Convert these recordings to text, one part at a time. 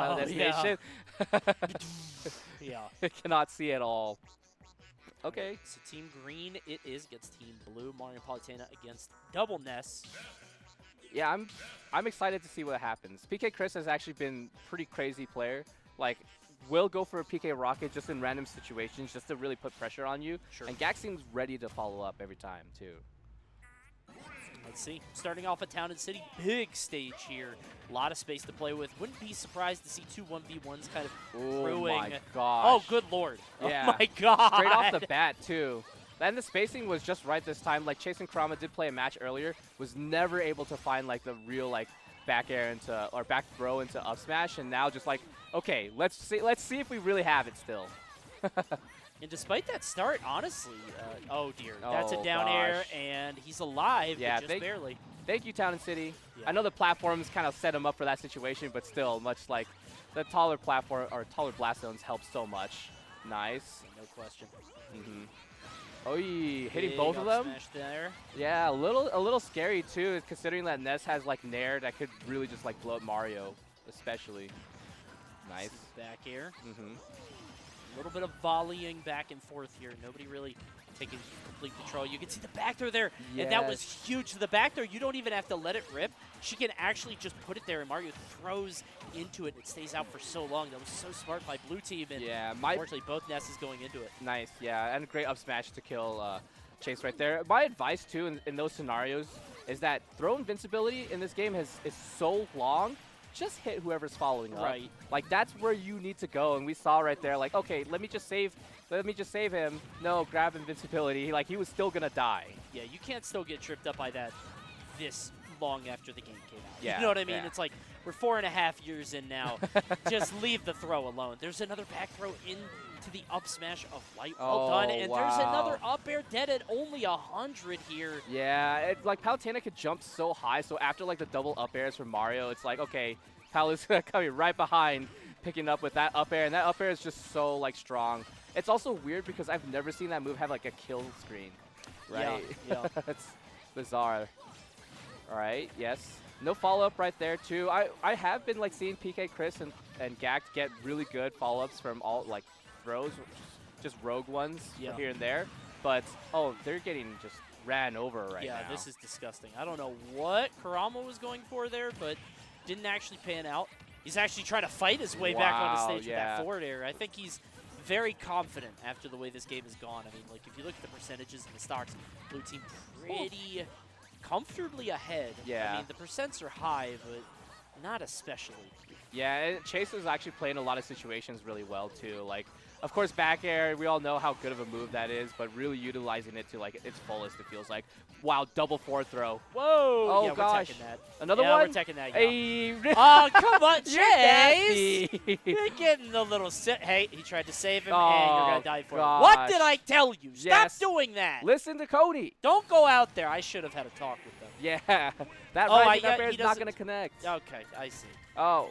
Final Destination. Yeah. Cannot see at all. Okay. So Team Green it is against Team Blue. Mario and Palutena against Double Ness. Yeah, I'm excited to see what happens. PkChris has actually been pretty crazy player. Like, will go for a PK Rocket just in random situations just to really put pressure on you. Sure. And Gackt seems ready to follow up every time, too. Let's see. Starting off at Town and City, big stage here. A lot of space to play with. Wouldn't be surprised to see two 1v1s kind of crewing. Oh, my gosh. Oh, good lord. Yeah. Oh, my God. Straight off the bat, too. And the spacing was just right this time. Like, Chase and Kurama did play a match earlier, was never able to find, like, the real, like, back air into, or back throw into up smash. And now just like, okay, let's see if we really have it still. And despite that start, honestly, oh dear, that's a down gosh. air, and he's alive, Yeah, but just barely. Thank you, Town and City. Yeah. I know the platforms kind of set him up for that situation, but still, much like the taller platform or taller blast zones help so much. Nice. No question. Mm-hmm. Oh, hitting Big both of them. Smash there. Yeah, a little scary too, considering that Ness has like Nair that could really just like blow up Mario, especially. Nice. Back air. Mm-hmm. A little bit of volleying back and forth here. Nobody really taking complete control. You can see the back throw there, and that was huge. The back throw, you don't even have to let it rip. She can actually just put it there, and Mario throws into it. It stays out for so long. That was so smart by Blue Team, and unfortunately, both Nesses going into it. Nice, yeah, and a great up smash to kill Chase right there. My advice, too, in those scenarios is that throw invincibility in this game is so long. Just hit whoever's following up. Right. Like, that's where you need to go. And we saw right there, like, okay, let me just save him. No, grab invincibility. Like, he was still going to die. Yeah, you can't still get tripped up by that this long after the game came out. Yeah, You know what I mean? yeah. It's like, we're 4.5 years in now. Just leave the throw alone. There's another back throw into the up smash of Light. Well done. And there's another up air dead at only 100 here. Yeah, like, Palutena could jump so high. So after, like, the double up airs from Mario, it's like, okay, Pal is coming right behind, picking up with that up air. And that up air is just so, like, strong. It's also weird because I've never seen that move have, like, a kill screen. Right? Yeah. It's bizarre. All right, yes. No follow-up right there, too. I have been, like, seeing PkChris and Gackt get really good follow-ups from all, like, throws, just rogue ones here and there. But, oh, they're getting just ran over right now. Yeah, this is disgusting. I don't know what Kurama was going for there, but didn't actually pan out. He's actually trying to fight his way back on the stage with that forward air. I think he's very confident after the way this game has gone. I mean, like, if you look at the percentages and the stocks, Blue Team pretty comfortably ahead. Yeah. I mean, the percents are high, but not especially. Yeah, and Chase is actually playing a lot of situations really well, too. Like, of course, back air, we all know how good of a move that is, but really utilizing it to, like, its fullest, it feels like. Wow, double forward throw. Whoa! Oh, yeah, gosh. We're taking that. Another yeah, one? we're taking that, yeah. Hey. Oh, come on, You're Chase! nasty. You're getting a little Hey, he tried to save him, Oh, and you're going to die for it. gosh. What did I tell you? Yes. Stop doing that! Listen to Cody. Don't go out there. I should have had a talk with them. Yeah. That Oh, rising up he air is not doesn't- going to connect. Okay, I see. Oh.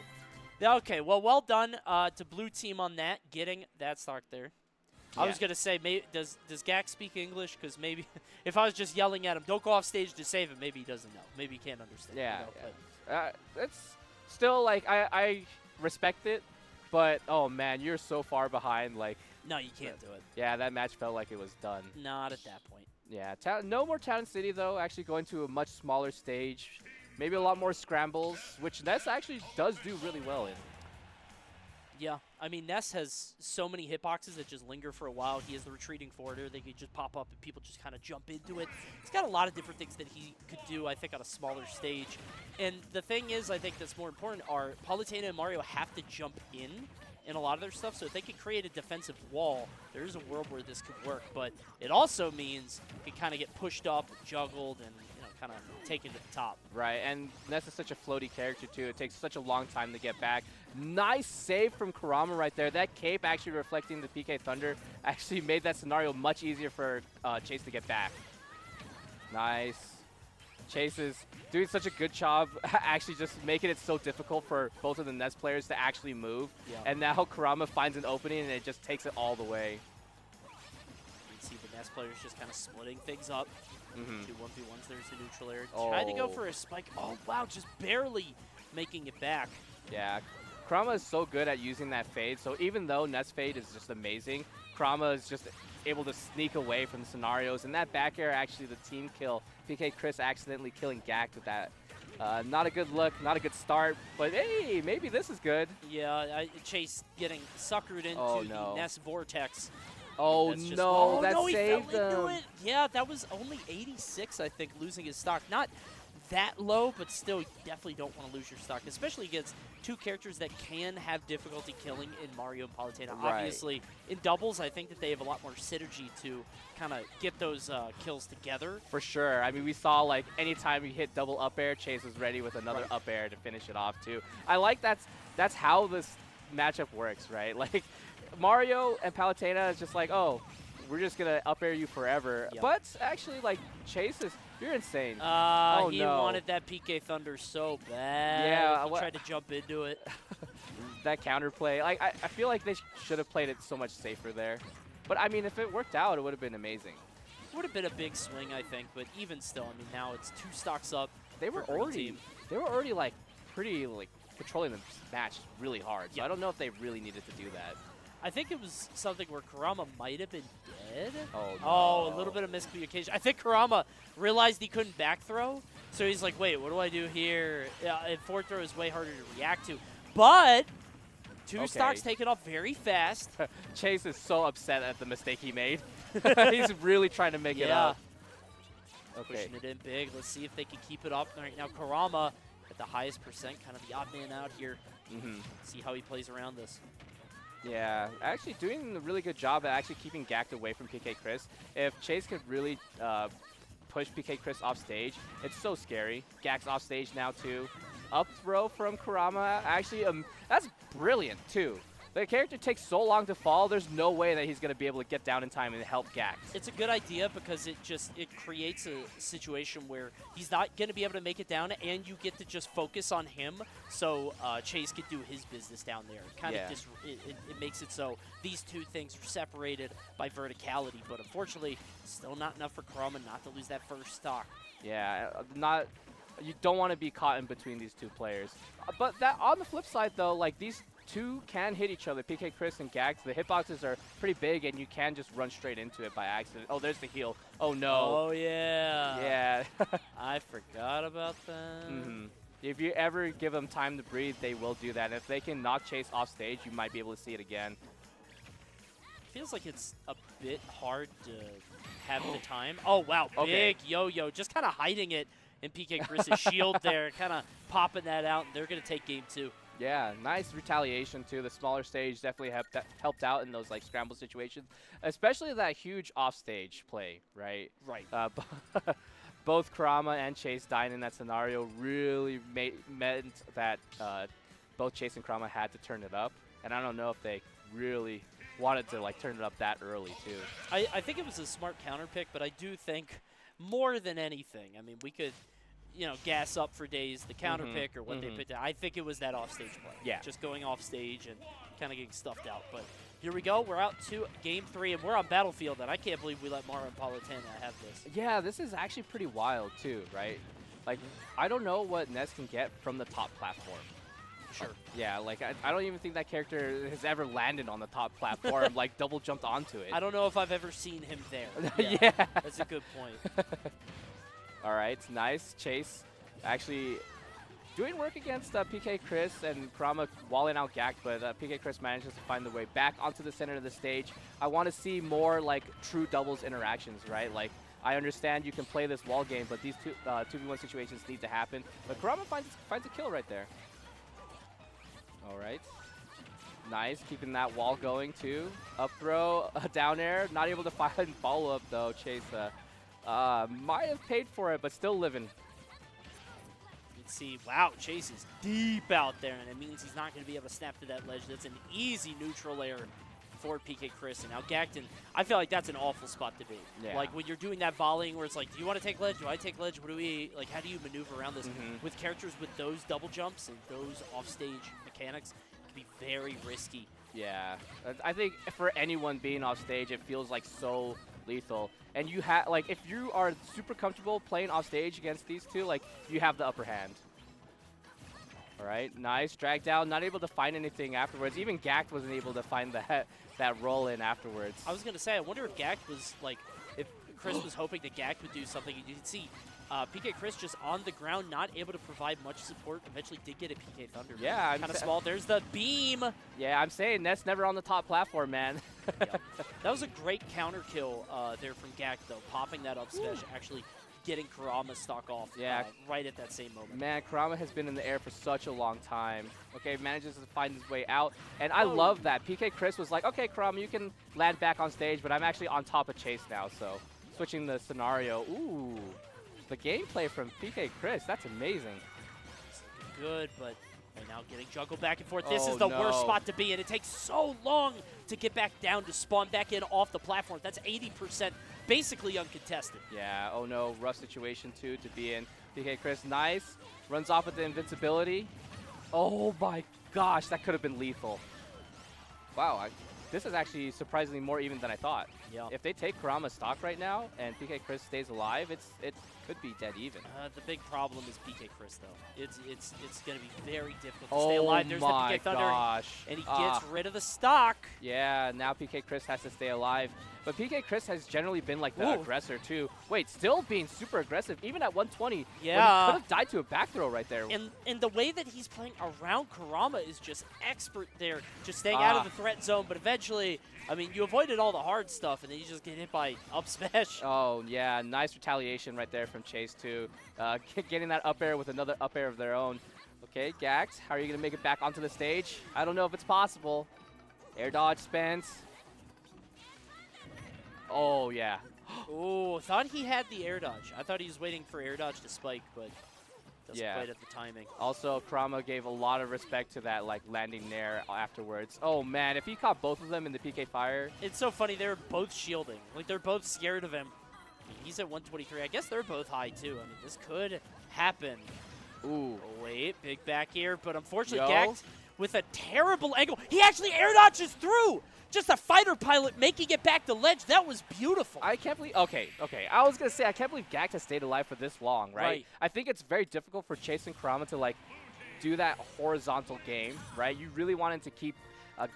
Okay, well done to Blue Team on that, getting that stock there. I was Yeah. going to say, maybe, does Gackt speak English? Because maybe if I was just yelling at him, don't go off stage to save him, maybe he doesn't know. Maybe he can't understand. Yeah. You know, but It's still, like, I respect it, but, oh, man, you're so far behind. Like, no, you can't do it. yeah, that match felt like it was done. Not at that point. Yeah, no more Town and City, though. Actually going to a much smaller stage. Maybe a lot more scrambles, which Ness actually does do really well in. Yeah, I mean, Ness has so many hitboxes that just linger for a while. He has the retreating forwarder. They could just pop up and people just kind of jump into it. He's got a lot of different things that he could do, I think, on a smaller stage. And the thing is, I think that's more important, are Palutena and Mario have to jump in a lot of their stuff. So if they could create a defensive wall, there is a world where this could work. But it also means it can kind of get pushed up, juggled, and kind of taken to the top. Right, and Ness is such a floaty character, too. It takes such a long time to get back. Nice save from Kurama right there. That cape actually reflecting the PK Thunder actually made that scenario much easier for Chase to get back. Nice. Chase is doing such a good job actually just making it so difficult for both of the Ness players to actually move. Yeah. And now Kurama finds an opening and it just takes it all the way. You can see the Ness players just kind of splitting things up. Mm-hmm. 2 1v1s, there's the neutral air. Tried to go for a spike. Oh, wow, just barely making it back. Yeah. Kurama is so good at using that fade. So even though Ness fade is just amazing, Kurama is just able to sneak away from the scenarios. And that back air, actually, the team kill. PkChris accidentally killing Gackt with that. Not a good look, not a good start, but hey, maybe this is good. Yeah, Chase getting suckered into the Ness vortex. Oh no, that he saved fell him. into it. Yeah, that was only 86, I think, losing his stock. Not that low, but still, you definitely don't want to lose your stock, especially against two characters that can have difficulty killing in Mario and Palutena. Right. Obviously, in doubles, I think that they have a lot more synergy to kind of get those kills together. For sure. I mean, we saw, like, anytime you hit double up air, Chase was ready with another up air to finish it off, too. I like that's how this matchup works, right? Like, Mario and Palutena is just like, oh, we're just going to up air you forever. Yep. But actually, like, Chase is, you're insane. He no. wanted that PK Thunder so bad. Yeah, he tried to jump into it. That counterplay. Like, I feel like they should have played it so much safer there. But, I mean, if it worked out, it would have been amazing. It would have been a big swing, I think, but even still, I mean, now it's 2 stocks up. They were already like pretty like controlling the match really hard. So I don't know if they really needed to do that. I think it was something where Kurama might have been dead. Oh, no. Oh, a little bit of miscommunication. I think Kurama realized he couldn't back throw, so he's like, wait, what do I do here? And forward throw is way harder to react to. But 2 stocks taken off very fast. Chase is so upset at the mistake he made. He's really trying to make it up. Okay. Pushing it in big. Let's see if they can keep it up. Right now, Kurama at the highest percent, kind of the odd man out here. See how he plays around this. Yeah, actually doing a really good job at actually keeping Gackt away from PkChris. If Chase could really push PkChris off stage, it's so scary. Gackt's off stage now too. Up throw from Kurama, actually, that's brilliant too. The character takes so long to fall, there's no way that he's going to be able to get down in time and help Gackt. It's a good idea because it creates a situation where he's not going to be able to make it down, and you get to just focus on him, so Chase can do his business down there. Kind of just it makes it so these two things are separated by verticality, but unfortunately, still not enough for Kurama not to lose that first stock. Yeah, you don't want to be caught in between these two players. But that on the flip side, though, like these two can hit each other. PkChris and Gackt, the hitboxes are pretty big, and you can just run straight into it by accident. Oh, there's the heal. Oh, no. Oh, yeah. Yeah. I forgot about that. If you ever give them time to breathe, they will do that. And if they can knock Chase off stage, you might be able to see it again. Feels like it's a bit hard to have the time. Oh, wow. Big yo-yo. Just kind of hiding it in PkChris' shield there. Kind of popping that out, and they're going to take game 2. Yeah, nice retaliation too. The smaller stage definitely helped out in those like scramble situations, especially that huge offstage play, right? Right. Both Kurama and Chase dying in that scenario really meant that both Chase and Kurama had to turn it up, and I don't know if they really wanted to like turn it up that early too. I think it was a smart counter pick, but I do think more than anything, I mean, we could, you know, gas up for days the counter pick or what they picked out. I think it was that offstage play. Yeah. Just going off stage and kind of getting stuffed out. But here we go. We're out to game 3, and we're on Battlefield, and I can't believe we let Mario and Palutena have this. Yeah, this is actually pretty wild too, right? Like, I don't know what Ness can get from the top platform. Sure. Yeah, like, I don't even think that character has ever landed on the top platform, like, double jumped onto it. I don't know if I've ever seen him there. Yeah. That's a good point. All right, nice. Chase actually doing work against PkChris and Kurama walling out Gackt, but PkChris manages to find the way back onto the center of the stage. I want to see more, like, true doubles interactions, right? Like, I understand you can play this wall game, but these 2v1 situations need to happen. But Kurama finds a kill right there. All right. Nice, keeping that wall going, too. Up throw, down air. Not able to find follow-up, though. Chase might have paid for it, but still living. You can see, wow, Chase is deep out there, and it means he's not going to be able to snap to that ledge. That's an easy neutral air for PkChris. And now Gackt, I feel like that's an awful spot to be. Yeah. Like, when you're doing that volleying where it's like, do you want to take ledge? Do I take ledge? What do we, like, how do you maneuver around this? With characters with those double jumps and those offstage mechanics, it can be very risky. Yeah, I think for anyone being off stage, it feels like so lethal. And you have, like, if you are super comfortable playing off stage against these two, like, you have the upper hand. All right, nice. Drag down, not able to find anything afterwards. Even Gackt wasn't able to find that roll in afterwards. I was going to say, I wonder if Gackt was, like, if Chris was hoping that Gackt would do something. You can see PkChris just on the ground, not able to provide much support. Eventually did get a PK Thunder. Yeah. Kind of small. There's the beam. Yeah, I'm saying that's never on the top platform, man. Yeah. That was a great counter kill there from Gackt, though. Popping that up smash, actually getting Kurama stock off right at that same moment. Man, Kurama has been in the air for such a long time. Okay, manages to find his way out. And I love that. PkChris was like, okay, Kurama, you can land back on stage, but I'm actually on top of Chase now, so switching the scenario. Ooh, the gameplay from PkChris, that's amazing. Good, but right now getting juggled back and forth. This is the worst spot to be in. It takes so long to get back down, to spawn back in off the platform. That's 80%. Basically uncontested. Yeah, oh no, rough situation too to be in. PkChris, nice. Runs off with the invincibility. Oh my gosh, that could have been lethal. Wow, this is actually surprisingly more even than I thought. Yeah. If they take Kurama's stock right now and PkChris stays alive, it could be dead even. The big problem is PkChris, though. It's going to be very difficult to stay alive. There's the PK Thunder, gosh. and he gets rid of the stock. Yeah, now PkChris has to stay alive. But PkChris has generally been like the aggressor too. Wait, still being super aggressive, even at 120. Yeah. He could have died to a back throw right there. And the way that he's playing around Kurama is just expert there, just staying out of the threat zone. But eventually, I mean, you avoided all the hard stuff, and then you just get hit by up smash. Oh, yeah, nice retaliation right there from Chase too. Getting that up air with another up air of their own. Okay, Gackt, how are you going to make it back onto the stage? I don't know if it's possible. Air dodge, Spence. Oh, yeah. Oh, thought he had the air dodge. I thought he was waiting for air dodge to spike, but doesn't quite have the timing. Also, Kurama gave a lot of respect to that, like, landing nair afterwards. Oh, man, if he caught both of them in the PK Fire. It's so funny. They were both shielding. Like, they're both scared of him. He's at 123. I guess they're both high, too. I mean, this could happen. Ooh. Oh, wait, big back here. But unfortunately, Gackt with a terrible angle. He actually air dodges through. Just a fighter pilot making it back to ledge. That was beautiful. I can't believe. Okay. I was gonna say I can't believe Gackt has stayed alive for this long, right? I think it's very difficult for Chase and Kurama to like do that horizontal game, right? You really wanted to keep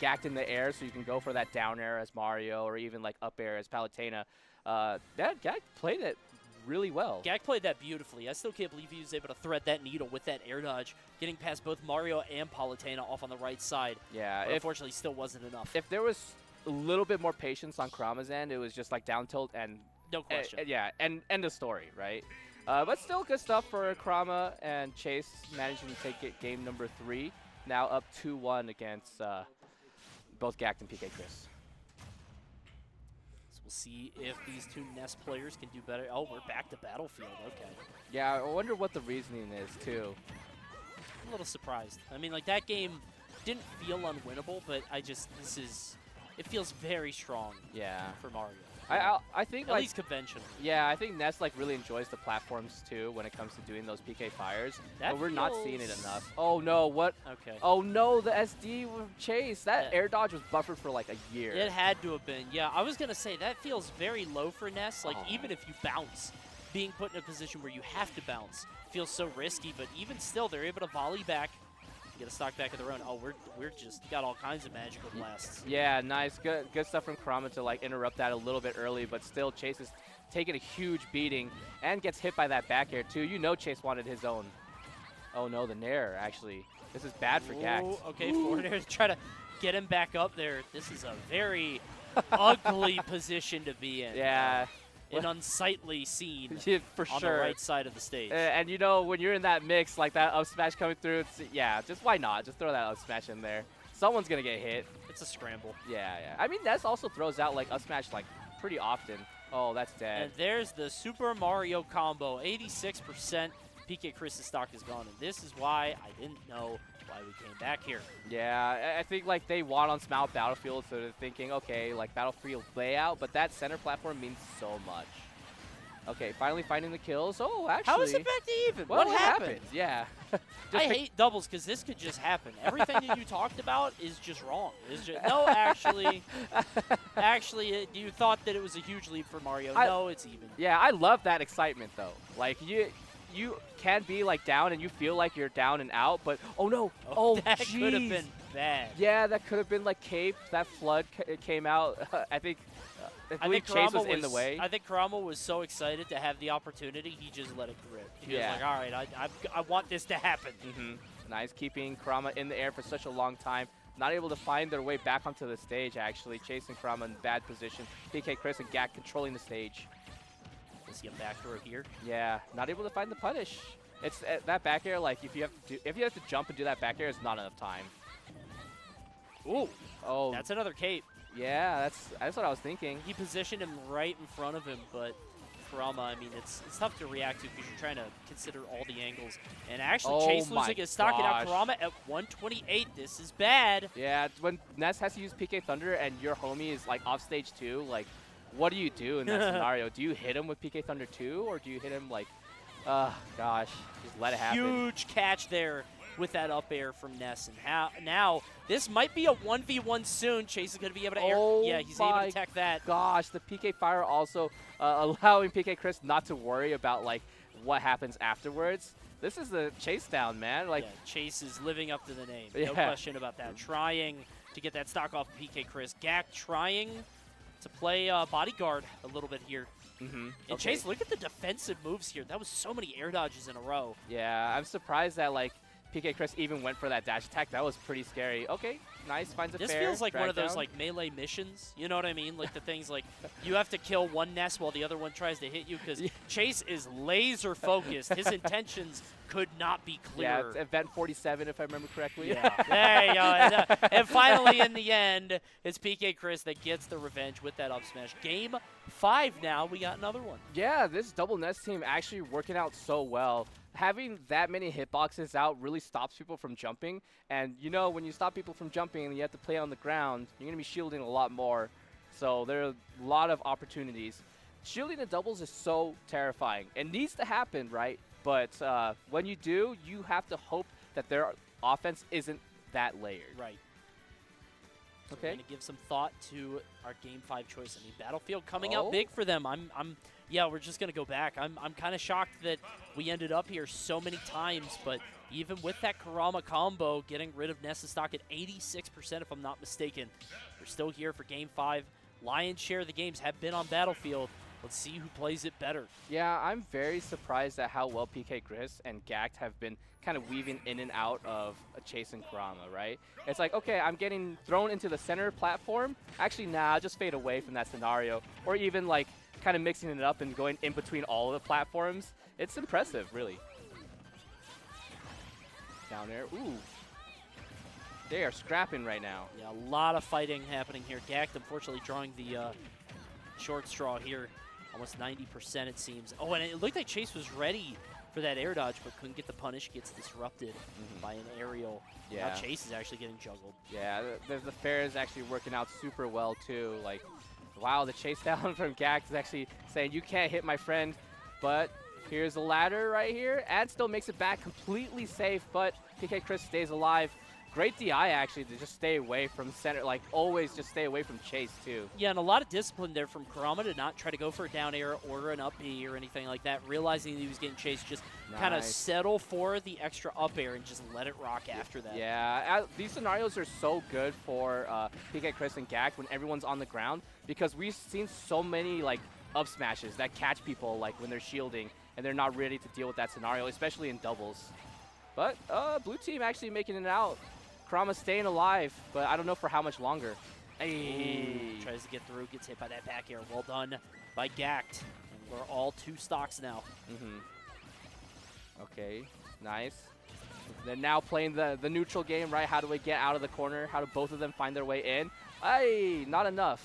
Gackt in the air so you can go for that down air as Mario or even like up air as Palutena. Gackt played it really well. Gackt played that beautifully. I still can't believe he was able to thread that needle with that air dodge, getting past both Mario and Palutena off on the right side. Yeah. But unfortunately, still wasn't enough. If there was a little bit more patience on Kurama's end, it was just like down tilt and no question. And end of story, right? But still good stuff for Kurama and Chase managing to take it game number 3. Now up 2-1 against both Gackt and PkChris. We'll see if these two Ness players can do better. Oh, we're back to Battlefield. Okay. Yeah, I wonder what the reasoning is, too. I'm a little surprised. I mean, like, that game didn't feel unwinnable, but it feels very strong for Mario. I think at least conventional. Yeah, I think Ness like really enjoys the platforms too when it comes to doing those PK Fires. But we're not seeing it enough. Oh no, what? Okay. Oh no, the SD Chase. That air dodge was buffered for like a year. It had to have been. Yeah, I was gonna say that feels very low for Ness. Like even if you bounce, being put in a position where you have to bounce feels so risky. But even still, they're able to volley back. Get a stock back of their own. Oh, we're just got all kinds of magical blasts. Yeah, nice. Good stuff from Kurama to like interrupt that a little bit early, but still Chase is taking a huge beating and gets hit by that back air too. You know Chase wanted his own. Oh no, the nair actually. This is bad for Gackt. Okay, forward air to try to get him back up there. This is a very ugly position to be in. Yeah. An unsightly scene for on the right side of the stage. And you know, when you're in that mix, like that up smash coming through, just why not? Just throw that up smash in there. Someone's going to get hit. It's a scramble. Yeah. I mean, Ness also throws out like up smash like pretty often. Oh, that's dead. And there's the Super Mario combo. 86% PkChris' stock is gone. And this is why I didn't know why we came back here. Yeah, I think like they won on Smile Battlefield, so they're thinking, okay, like Battlefield layout, but that center platform means so much. Okay, finally finding the kills. Oh, actually. How is it back to even? What happened? Yeah. I hate doubles because this could just happen. Everything that you talked about is just wrong. It's just, no, actually, you thought that it was a huge lead for Mario. No, it's even. Yeah, I love that excitement though. Like you can be like down and you feel like you're down and out, but oh no, oh that could have jeez. been bad. Yeah, that could have been like cape. That flood came out. I think. I believe Chase was in the way. I think Kurama was so excited to have the opportunity, he just let it rip. He was like, all right, I want this to happen. Nice keeping Kurama in the air for such a long time. Not able to find their way back onto the stage, actually. Chasing Kurama in bad position. PkChris and Gackt controlling the stage. Let's get back throw here. Yeah, not able to find the punish. It's that back air, like if you have to jump and do that back air, it's not enough time. Ooh. Oh. That's another cape. Yeah, that's what I was thinking. He positioned him right in front of him, but Kurama, I mean, it's tough to react to because you're trying to consider all the angles. And actually, Chase losing his stock, and now Kurama at 128. This is bad. Yeah, when Ness has to use PK Thunder and your homie is like off stage 2, like, what do you do in that scenario? Do you hit him with PK Thunder 2, or do you hit him like, gosh, just let it happen? Huge catch there with that up air from Ness. And now this might be a 1v1 soon. Chase is going to be able to air. Yeah, he's able to tech that. Gosh, the PK Fire also allowing PkChris not to worry about like what happens afterwards. This is the chase down, man. Like, yeah, Chase is living up to the name. Yeah. No question about that. Trying to get that stock off PkChris. Gackt trying to play bodyguard a little bit here. And Chase, look at the defensive moves here. That was so many air dodges in a row. Yeah, I'm surprised that like PkChris even went for that dash attack. That was pretty scary. Okay, nice, finds a fair. This feels like one of those down. like melee missions. You know what I mean? Like the things like you have to kill one Ness while the other one tries to hit you because Chase is laser focused. His intentions could not be clear. Yeah, it's event 47 if I remember correctly. Yeah, there you go. And finally, in the end, it's PkChris that gets the revenge with that up smash. Game 5 now. We got another one. Yeah, this double Ness team actually working out so well. Having that many hitboxes out really stops people from jumping. And, you know, when you stop people from jumping and you have to play on the ground, you're going to be shielding a lot more. So there are a lot of opportunities. Shielding the doubles is so terrifying. It needs to happen, right? But when you do, you have to hope that their offense isn't that layered. Right. So Okay. we're going to give some thought to our Game 5 choice. I mean, Battlefield coming out big for them. Yeah, we're just going to go back. I'm kind of shocked that we ended up here so many times, but even with that Kurama combo, getting rid of Ness's stock at 86%, if I'm not mistaken, we're still here for Game 5. Lion's share of the games have been on Battlefield. Let's see who plays it better. Yeah, I'm very surprised at how well PkChris and Gackt have been kind of weaving in and out of a Chase and Kurama, right? It's like, okay, I'm getting thrown into the center platform. Actually, nah, I'll just fade away from that scenario. Or even like kind of mixing it up and going in between all of the platforms. It's impressive, really. Down there. Ooh. They are scrapping right now. Yeah, a lot of fighting happening here. Gackt, unfortunately, drawing the short straw here. Almost 90%, it seems. Oh, and it looked like Chase was ready for that air dodge, but couldn't get the punish. Gets disrupted by an aerial. Yeah. Now Chase is actually getting juggled. Yeah, the fair is actually working out super well, too. Like, wow, the chase down from Gackt is actually saying, you can't hit my friend, but here's a ladder right here, and still makes it back completely safe, but PkChris stays alive. Great DI, actually, to just stay away from center, like, always just stay away from Chase, too. Yeah, and a lot of discipline there from Kurama to not try to go for a down air or an up B or anything like that, realizing that he was getting chased, just kind of settle for the extra up air and just let it rock after that. Yeah, these scenarios are so good for PkChris and Gackt when everyone's on the ground, because we've seen so many, like, up smashes that catch people, like, when they're shielding, and they're not ready to deal with that scenario, especially in doubles. But blue team actually making it out. Kurama staying alive, but I don't know for how much longer. Hey. Tries to get through, gets hit by that back air. Well done by Gackt. And we're all 2 stocks now. Okay, nice. They're now playing the neutral game, right? How do we get out of the corner? How do both of them find their way in? Hey, not enough.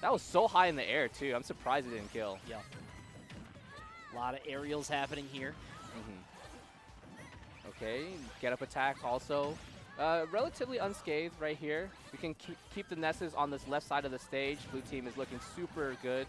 That was so high in the air, too. I'm surprised it didn't kill. Yeah. A lot of aerials happening here. Okay, get up attack also. Relatively unscathed right here. We can keep the Nesses on this left side of the stage. Blue team is looking super good.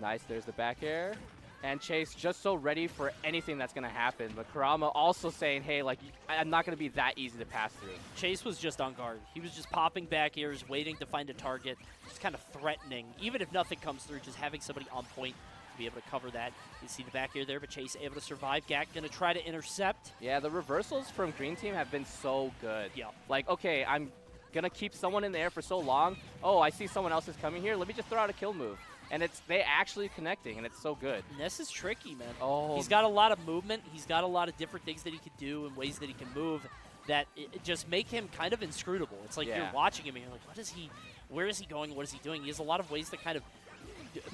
Nice, there's the back air. And Chase just so ready for anything that's going to happen. But Kurama also saying, hey, like, I'm not going to be that easy to pass through. Chase was just on guard. He was just popping back airs, waiting to find a target, just kind of threatening. Even if nothing comes through, just having somebody on point to be able to cover that. You see the back air there, but Chase able to survive. Gackt going to try to intercept. Yeah, the reversals from Green Team have been so good. Yeah. Like, okay, I'm going to keep someone in the air for so long. Oh, I see someone else is coming here. Let me just throw out a kill move. And they actually connecting, and it's so good. And this is tricky, man. Oh. He's got a lot of movement. He's got a lot of different things that he could do and ways that he can move that it just make him kind of inscrutable. It's like you're watching him and you're like, what is he, where is he going? What is he doing? He has a lot of ways to kind of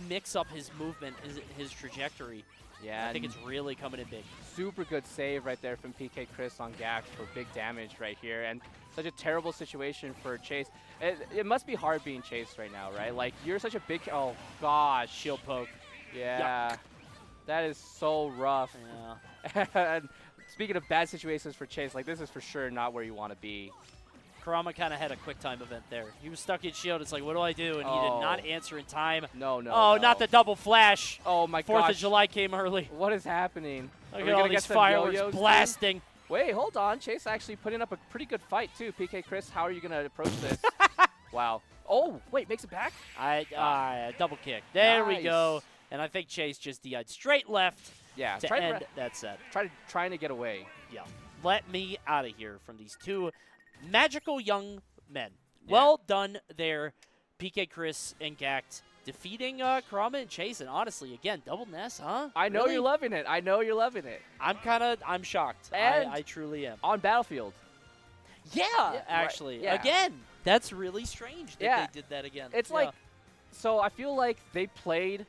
mix up his movement, his trajectory. Yeah, I think it's really coming in big. Super good save right there from PkChris on Gackt for big damage right here. And such a terrible situation for Chase. It must be hard being Chase right now, right? Like, you're such a big, oh gosh. Shield poke. Yeah. Yuck. That is so rough. Yeah. And speaking of bad situations for Chase, like, this is for sure not where you want to be. Kurama kind of had a quick time event there. He was stuck in shield. It's like, what do I do? And he did not answer in time. No. Oh, not the double flash. Oh, my gosh. 4th of July came early. What is happening? Look at all these fireworks blasting. Wait, hold on. Chase actually putting up a pretty good fight, too. PkChris, how are you going to approach this? Wow. Oh, wait, makes it back? Double kick. There we go. And I think Chase just DI'd straight left to end that set. Trying to get away. Yeah. Let me out of here from these two magical young men. Yeah. Well done there, PkChris and Gackt, defeating Kurama and Chase. And honestly, again, double Ness, huh? I know you're loving it. I know you're loving it. I'm shocked. I truly am. On Battlefield. Yeah, actually. Right. Yeah. Again, that's really strange that they did that again. It's like, so I feel like they played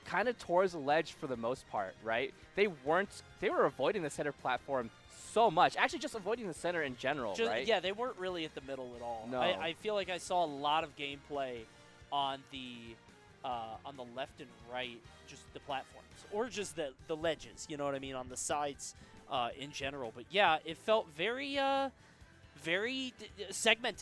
kind of towards the ledge for the most part, right? They were avoiding the center platform so much. Actually, just avoiding the center in general, right? Yeah, they weren't really at the middle at all. No. I feel like I saw a lot of gameplay on the left and right, just the platforms, or just the ledges, you know what I mean, on the sides in general. But yeah, it felt very segmented.